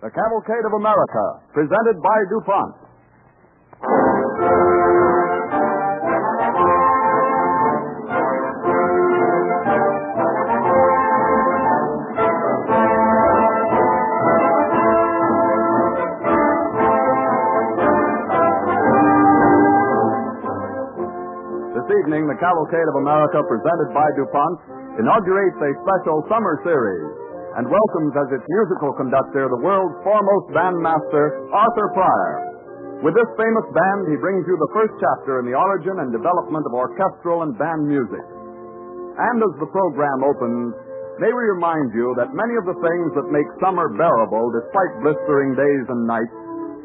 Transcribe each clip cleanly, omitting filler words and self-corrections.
The Cavalcade of America, presented by DuPont. This evening, the Cavalcade of America, presented by DuPont, inaugurates a special summer series and welcomes as its musical conductor the world's foremost bandmaster, Arthur Pryor. With this famous band, he brings you the first chapter in the origin and development of orchestral and band music. And as the program opens, may we remind you that many of the things that make summer bearable despite blistering days and nights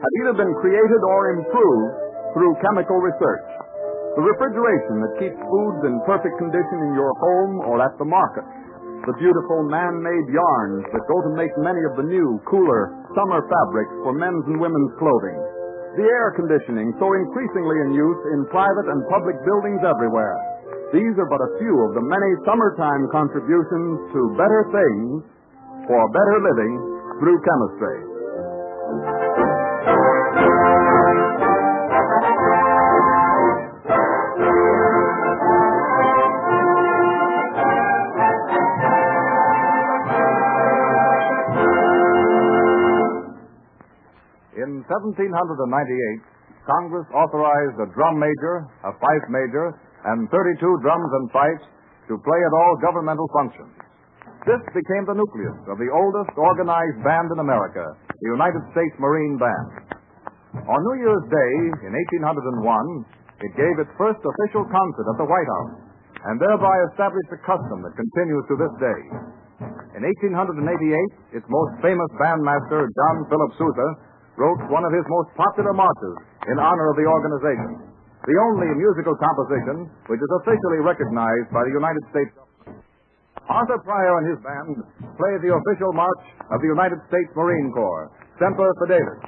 have either been created or improved through chemical research. The refrigeration that keeps foods in perfect condition in your home or at the market. The beautiful man-made yarns that go to make many of the new, cooler summer fabrics for men's and women's clothing. The air conditioning so increasingly in use in private and public buildings everywhere. These are but a few of the many summertime contributions to better things for better living through chemistry. In 1798, Congress authorized a drum major, a fife major, and 32 drums and fifes to play at all governmental functions. This became the nucleus of the oldest organized band in America, the United States Marine Band. On New Year's Day in 1801, it gave its first official concert at the White House, and thereby established a custom that continues to this day. In 1888, its most famous bandmaster, John Philip Sousa, wrote one of his most popular marches in honor of the organization, the only musical composition which is officially recognized by the United States government. Arthur Pryor and his band played the official march of the United States Marine Corps, Semper Fidelis.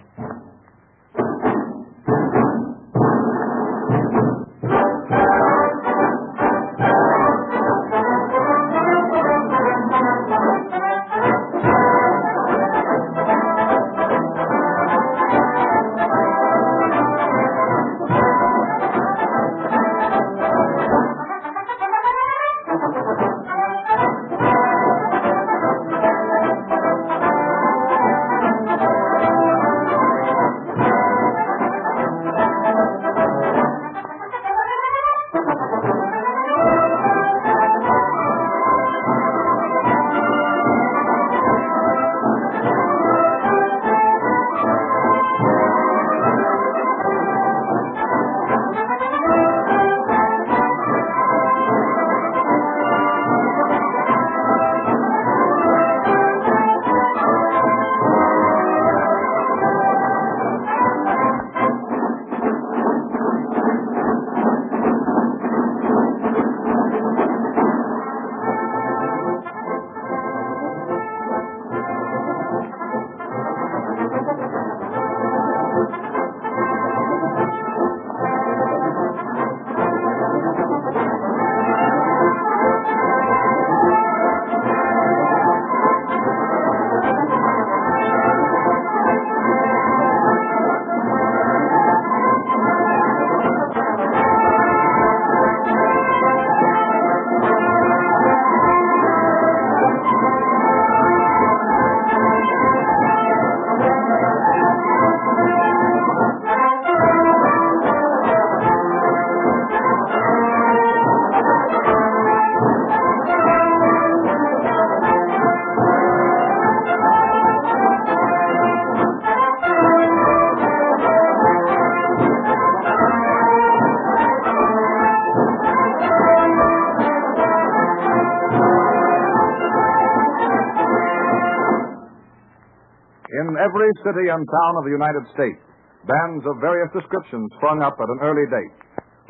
In every city and town of the United States, bands of various descriptions sprung up at an early date.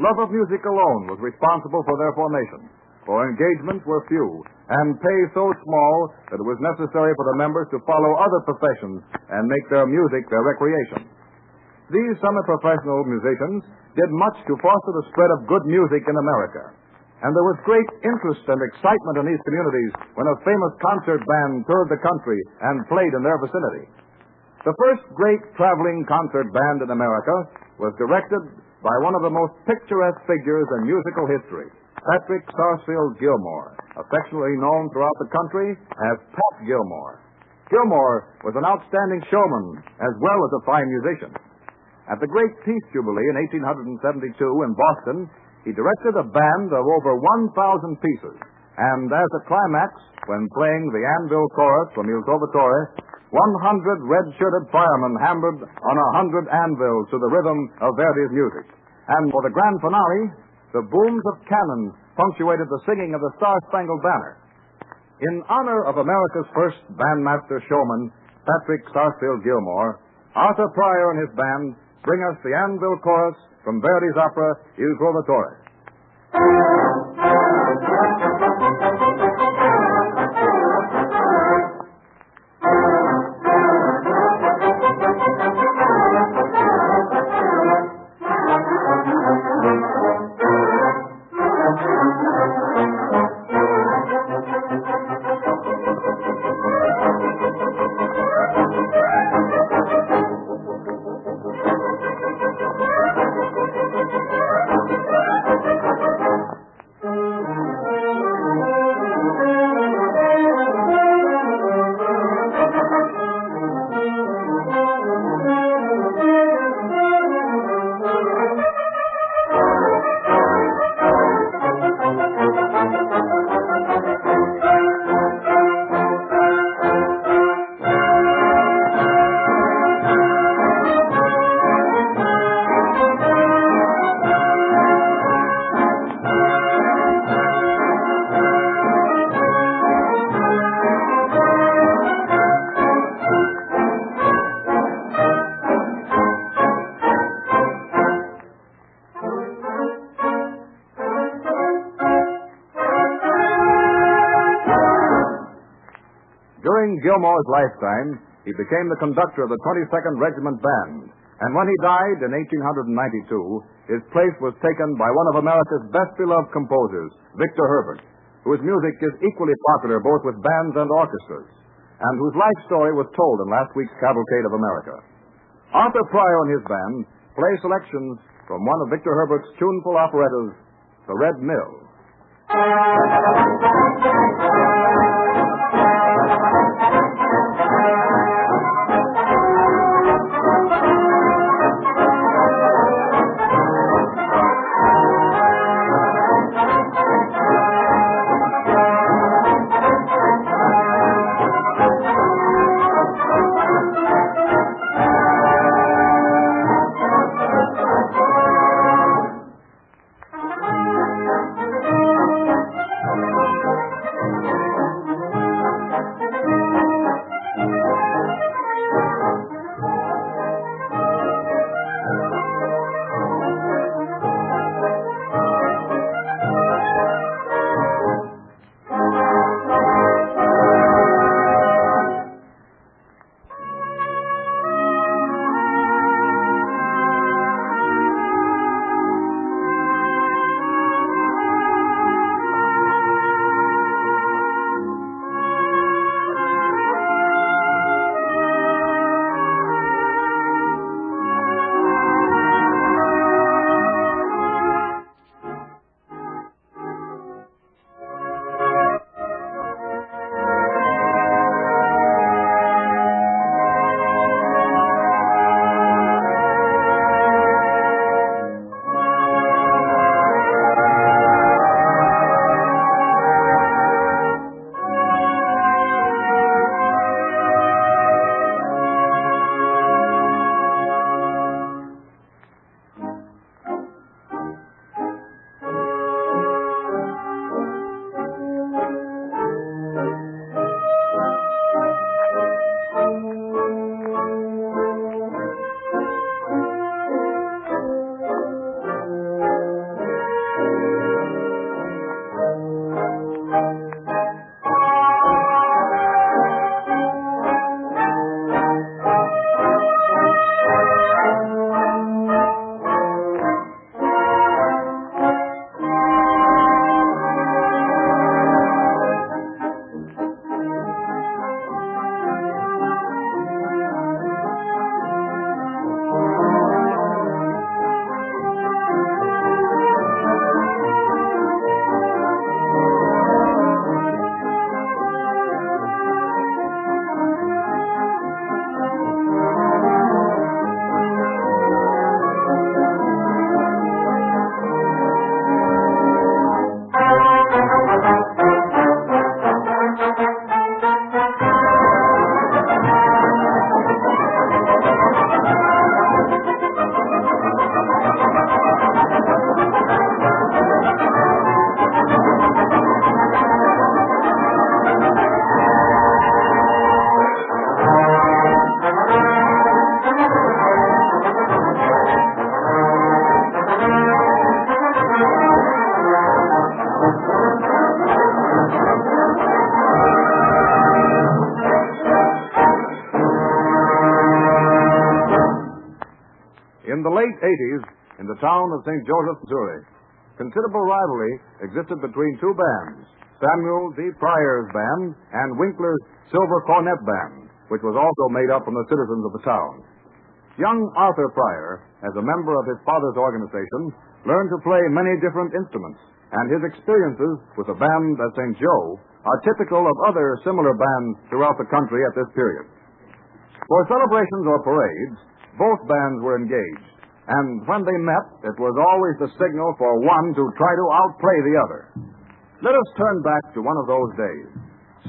Love of music alone was responsible for their formation, for engagements were few, and pay so small that it was necessary for the members to follow other professions and make their music their recreation. These semi-professional musicians did much to foster the spread of good music in America. And there was great interest and excitement in these communities when a famous concert band toured the country and played in their vicinity. The first great traveling concert band in America was directed by one of the most picturesque figures in musical history, Patrick Sarsfield Gilmore, affectionately known throughout the country as Pat Gilmore. Gilmore was an outstanding showman as well as a fine musician. At the Great Peace Jubilee in 1872 in Boston, he directed a band of over 1,000 pieces, and as a climax, when playing the Anvil Chorus from Il Trovatore, 100 red-shirted firemen hammered on 100 anvils to the rhythm of Verdi's music. And for the grand finale, the booms of cannon punctuated the singing of the Star-Spangled Banner. In honor of America's first bandmaster showman, Patrick Sarsfield Gilmore, Arthur Pryor and his band bring us the Anvil Chorus from Verdi's opera Il Trovatore. During Gilmore's lifetime, he became the conductor of the 22nd Regiment Band, and when he died in 1892, his place was taken by one of America's best-beloved composers, Victor Herbert, whose music is equally popular both with bands and orchestras, and whose life story was told in last week's Cavalcade of America. Arthur Pryor and his band play selections from one of Victor Herbert's tuneful operettas, The Red Mill. In the late 80s, in the town of St. Joseph, Missouri, considerable rivalry existed between two bands, Samuel D. Pryor's band and Winkler's Silver Cornet Band, which was also made up from the citizens of the town. Young Arthur Pryor, as a member of his father's organization, learned to play many different instruments, and his experiences with the band at St. Joe are typical of other similar bands throughout the country at this period. For celebrations or parades, both bands were engaged, and when they met, it was always the signal for one to try to outplay the other. Let us turn back to one of those days.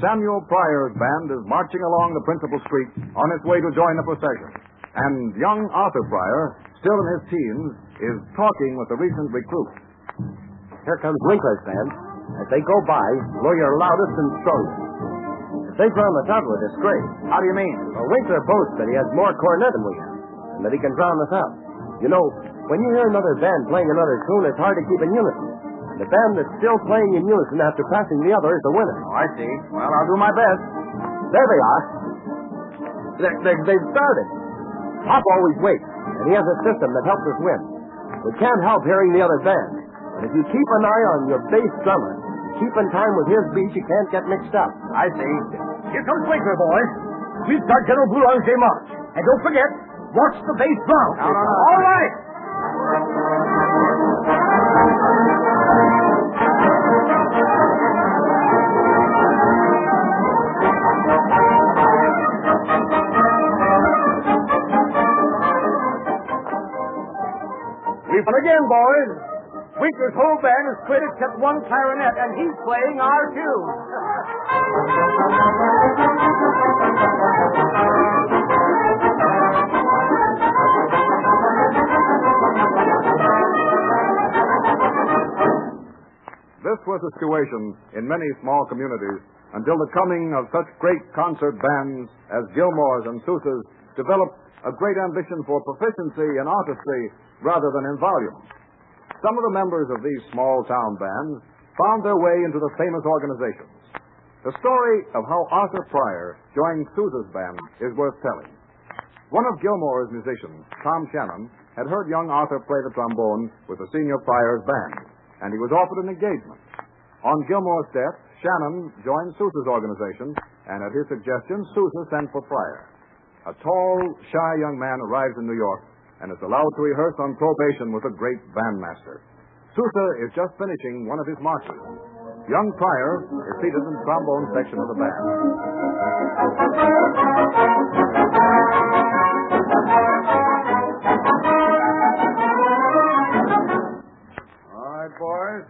Samuel Pryor's band is marching along the principal street on its way to join the procession, and young Arthur Pryor, still in his teens, is talking with the recent recruit. Here comes Winkler's band. As they go by, blow your loudest and strongest. If they drown us out, we're disgraced. How do you mean? Well, Winkler boasts that he has more cornet than we have, and that he can drown us out. You know, when you hear another band playing another tune, it's hard to keep in unison. And the band that's still playing in unison after passing the other is the winner. Oh, I see. Well, I'll do my best. There they are. They've started. Pop always waits, and he has a system that helps us win. We can't help hearing the other band. But if you keep an eye on your bass drummer, keep in time with his beat, you can't get mixed up. I see. Here comes Winkler, boys. We start General Blue Angers march. And don't forget, watch the bass drum. No. All right. We've And again, boys, Winkler's whole band is quit except one clarinet, and he's playing our tune. This was the situation in many small communities until the coming of such great concert bands as Gilmore's and Sousa's developed a great ambition for proficiency in artistry rather than in volume. Some of the members of these small town bands found their way into the famous organizations. The story of how Arthur Pryor joined Sousa's band is worth telling. One of Gilmore's musicians, Tom Shannon, had heard young Arthur play the trombone with the senior Pryor's band, and he was offered an engagement. On Gilmore's death, Shannon joined Sousa's organization, and at his suggestion, Sousa sent for Pryor. A tall, shy young man arrives in New York and is allowed to rehearse on probation with a great bandmaster. Sousa is just finishing one of his marches. Young Pryor is seated in the trombone section of the band. All right, boys.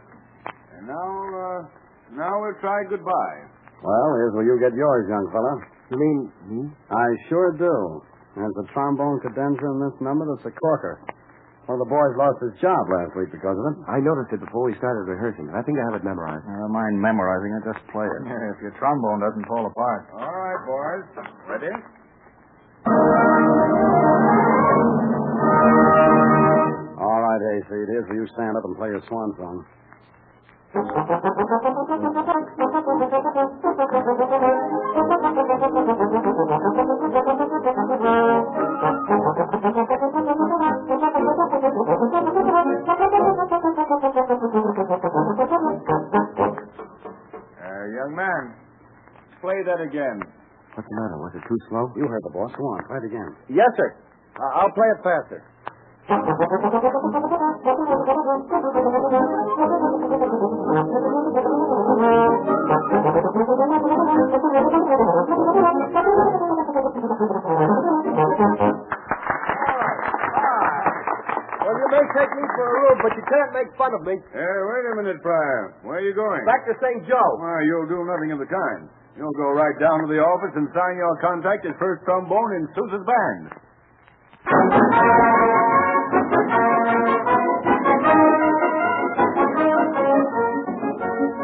And now we'll try goodbye. Well, here's where you get yours, young fella. You mean me? I sure do. There's a trombone cadenza in this number that's a corker. One of the boys lost his job last week because of it. I noticed it before we started rehearsing. I think I have it memorized. I don't mind memorizing it. Just play it. If your trombone doesn't fall apart. All right, boys. Ready? All right, Hayseed. Here's where you stand up and play your swan song. Young man, play that again. What's the matter? Was it too slow? You heard the boss. Go on, play it again. Yes, sir. I'll play it faster. Well, you may take me for a rube, but you can't make fun of me. Hey, wait a minute, Pryor. Where are you going? Back to St. Joe. Well, you'll do nothing of the kind. You'll go right down to the office and sign your contract as first trombone in Sousa's band.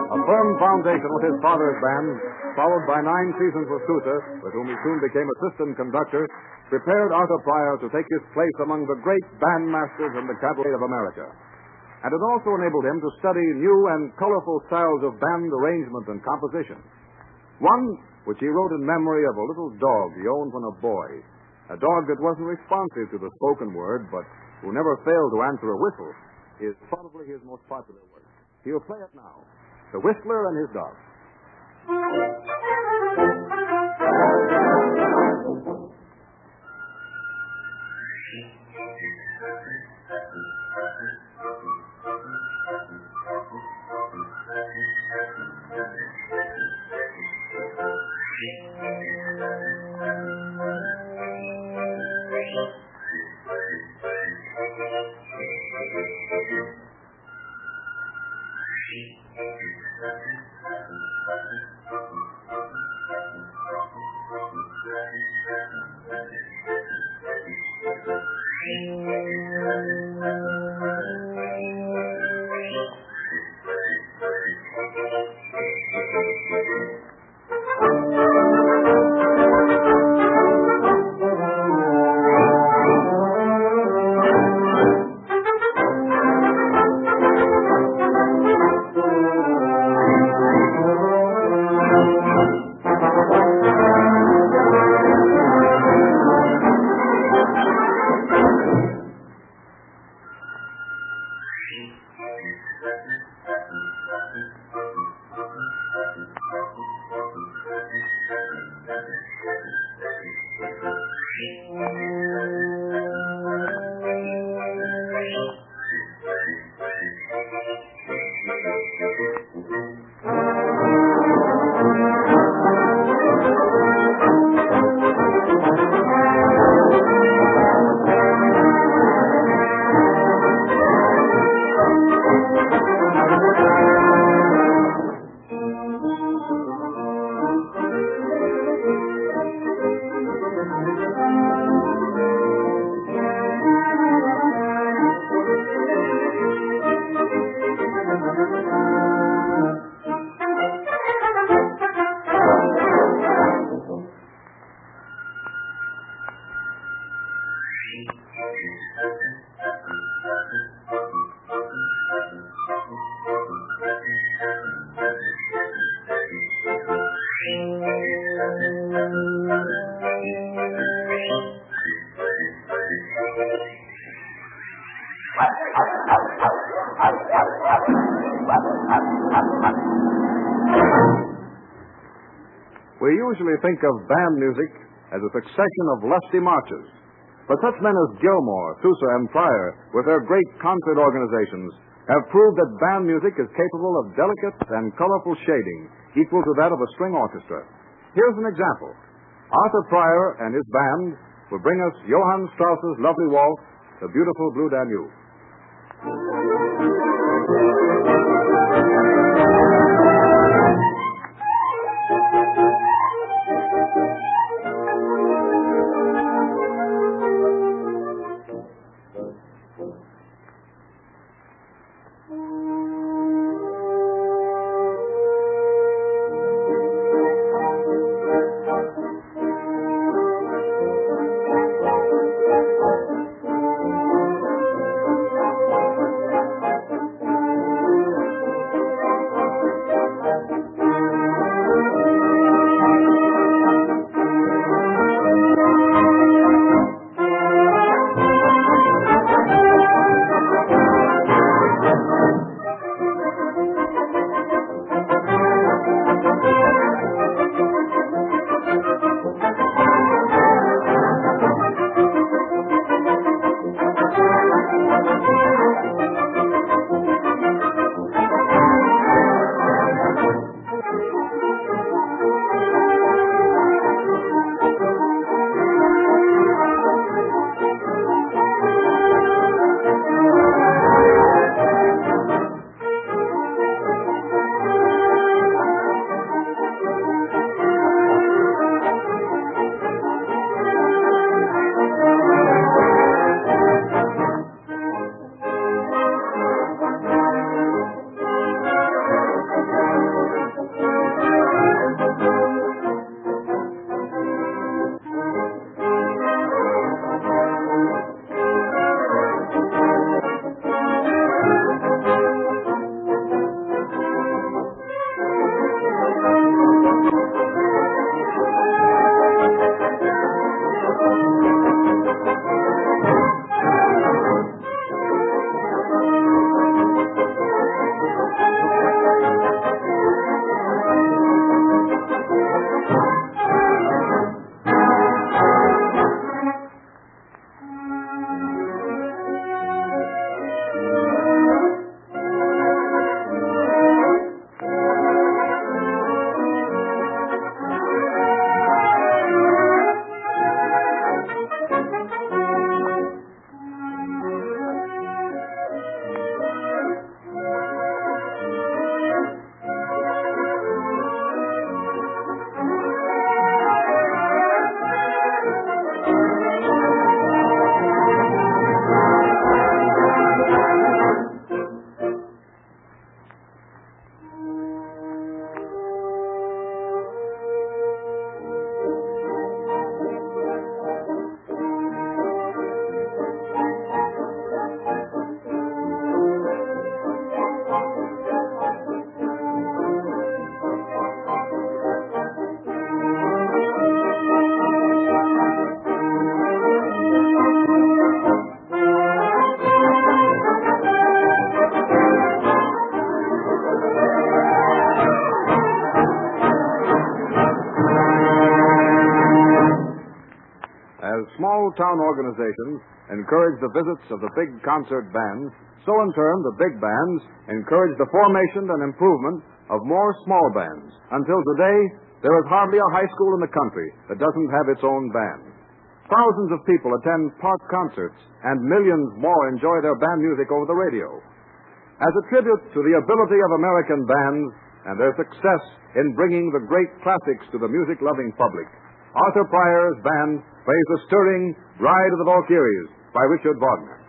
A firm foundation with his father's band, followed by 9 seasons with Sousa, with whom he soon became assistant conductor, prepared Arthur Pryor to take his place among the great bandmasters in the Cavalcade of America. And it also enabled him to study new and colorful styles of band arrangement and composition. One which he wrote in memory of a little dog he owned when a boy. A dog that wasn't responsive to the spoken word, but who never failed to answer a whistle, is probably his most popular work. He'll play it now. The Whistler and His Dog. We usually think of band music as a succession of lusty marches. But such men as Gilmore, Sousa, and Pryor, with their great concert organizations, have proved that band music is capable of delicate and colorful shading equal to that of a string orchestra. Here's an example. Arthur Pryor and his band will bring us Johann Strauss's lovely waltz, The Beautiful Blue Danube. small-town organizations encourage the visits of the big concert bands, so in turn the big bands encourage the formation and improvement of more small bands. Until today, there is hardly a high school in the country that doesn't have its own band. Thousands of people attend park concerts, and millions more enjoy their band music over the radio. As a tribute to the ability of American bands and their success in bringing the great classics to the music-loving public, Arthur Pryor's band plays the stirring Ride of the Valkyries by Richard Wagner.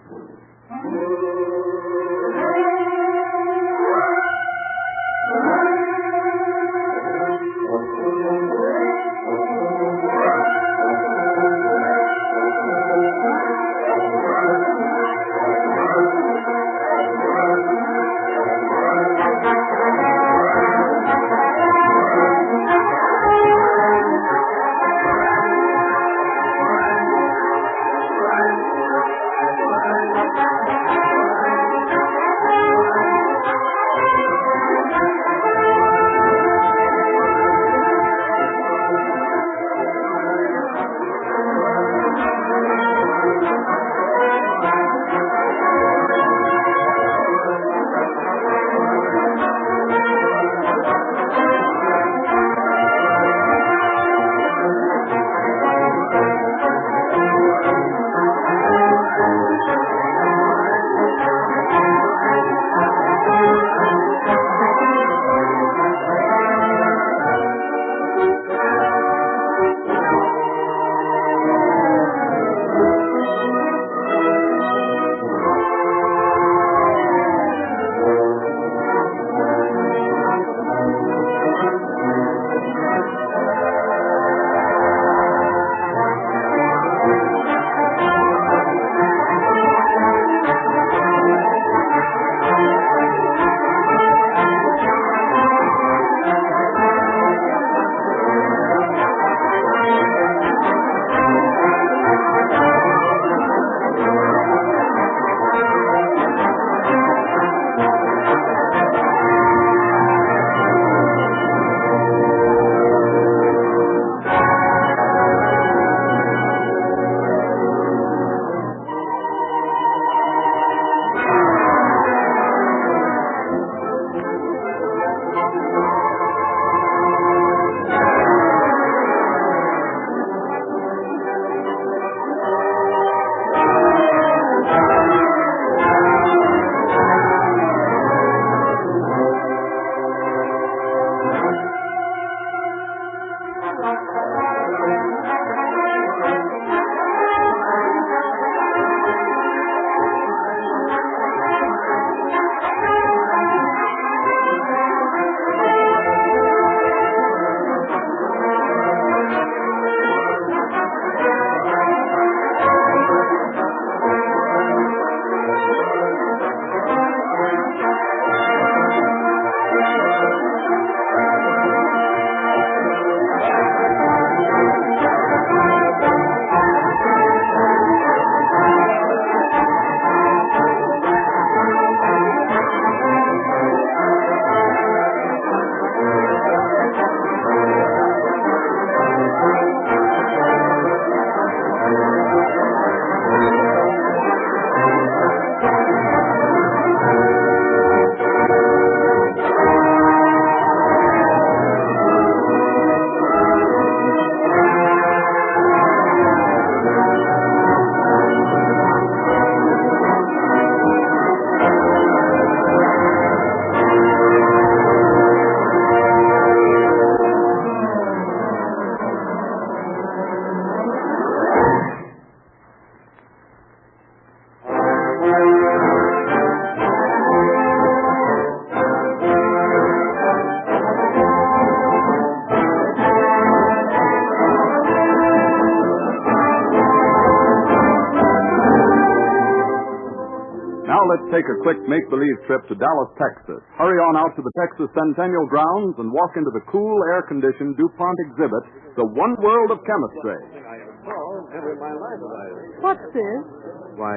let's take a quick make-believe trip to Dallas, Texas. Hurry on out to the Texas Centennial Grounds and walk into the cool, air-conditioned DuPont exhibit, The One World of Chemistry. What's this? Why,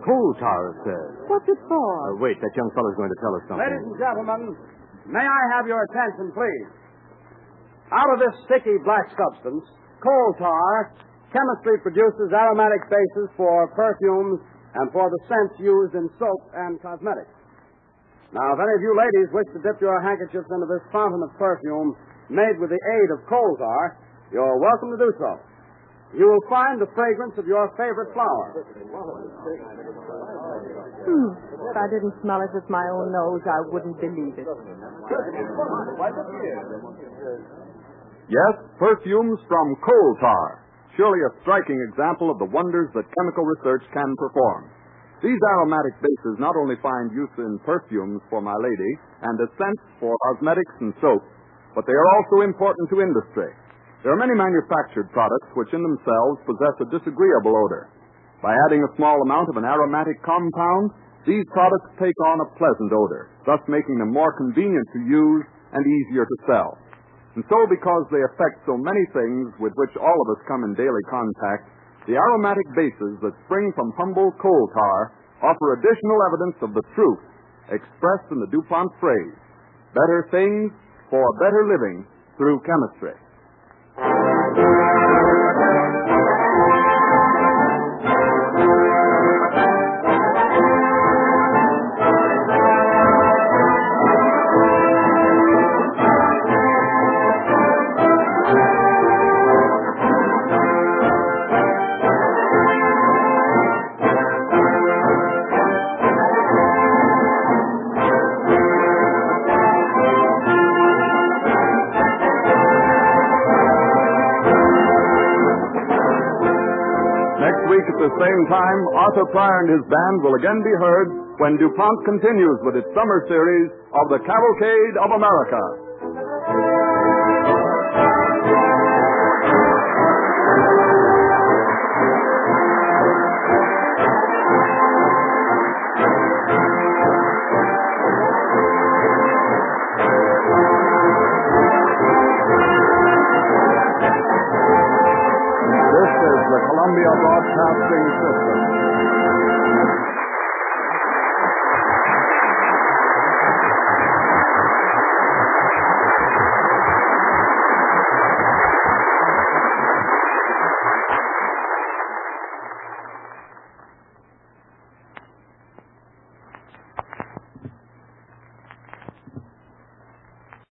coal tar, it says. What's it for? Wait, that young fellow's going to tell us something. Ladies and gentlemen, may I have your attention, please? Out of this sticky black substance, coal tar, chemistry produces aromatic bases for perfumes and for the scents used in soap and cosmetics. Now, if any of you ladies wish to dip your handkerchiefs into this fountain of perfume made with the aid of coal tar, you're welcome to do so. You will find the fragrance of your favorite flower. If I didn't smell it with my own nose, I wouldn't believe it. Yes, perfumes from coal tar. Surely a striking example of the wonders that chemical research can perform. These aromatic bases not only find use in perfumes for my lady and as scents for cosmetics and soap, but they are also important to industry. There are many manufactured products which in themselves possess a disagreeable odor. By adding a small amount of an aromatic compound, these products take on a pleasant odor, thus making them more convenient to use and easier to sell. And so, because they affect so many things with which all of us come in daily contact, the aromatic bases that spring from humble coal tar offer additional evidence of the truth expressed in the DuPont phrase, better things for better living through chemistry. At the same time, Arthur Pryor and his band will again be heard when DuPont continues with its summer series of the Cavalcade of America. This is the Columbia Broadcasting System.